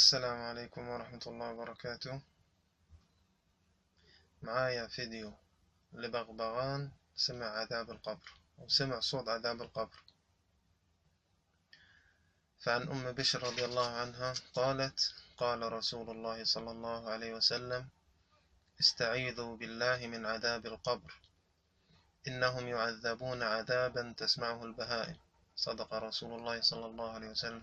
السلام عليكم ورحمة الله وبركاته. معايا فيديو لبغبغان سمع عذاب القبر أو سمع صوت عذاب القبر. فعن أم بشر رضي الله عنها قالت: قال رسول الله صلى الله عليه وسلم: استعيذوا بالله من عذاب القبر، إنهم يعذبون عذابا تسمعه البهائم. صدق رسول الله صلى الله عليه وسلم.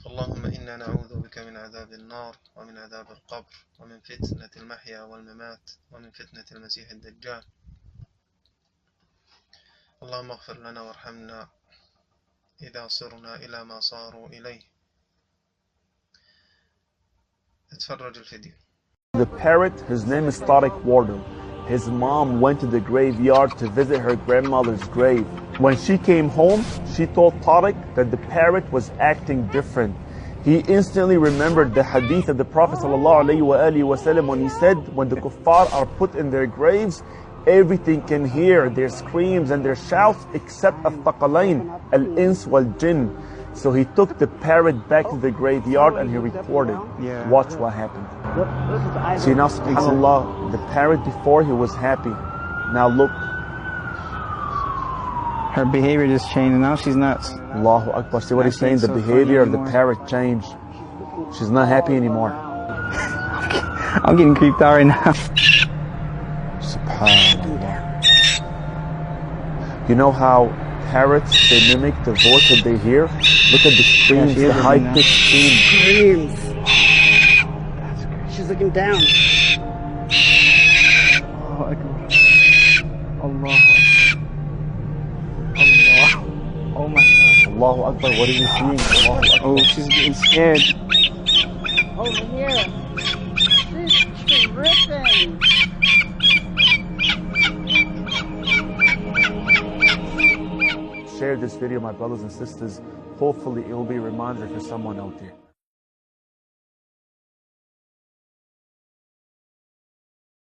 اللهم إنا نعوذ بك من عذاب النار ومن عذاب القبر ومن فتنة المحيا والممات ومن فتنة المسيح الدجال. اللهم اغفر لنا وارحمنا إذا صرنا إلى ما صاروا إليه. اتفرج الفيديو. The parrot, his name is Tariq Wardle. His mom went to the graveyard to visit her grandmother's grave. When she came home, she told Tariq that the parrot was acting different. He instantly remembered the hadith of the Prophet ﷺ when he said, when the kuffar are put in their graves, everything can hear their screams and their shouts except al-thaqalain, al-ins wal-jinn. So he took the parrot back to the graveyard and he recorded. Watch what happened. See now, subhanAllah, the parrot before he was happy. Now look. Her behavior just changed and now she's nuts. Allahu Akbar. See what he's saying? The behavior of the parrot changed. She's not happy anymore. I'm getting creeped out right now. SubhanAllah. You know how parrots, they mimic the voice that they hear? Look at the screams, the high-pitched screams. She's looking down. Allahu Akbar. Allahu Akbar. Allah. Oh my God. Allahu Akbar. What is he seeing? Allahu Akbar. Oh, she's getting scared. Over here. She's ripping. Share this video, my brothers and sisters. Hopefully it will be a reminder for someone out there.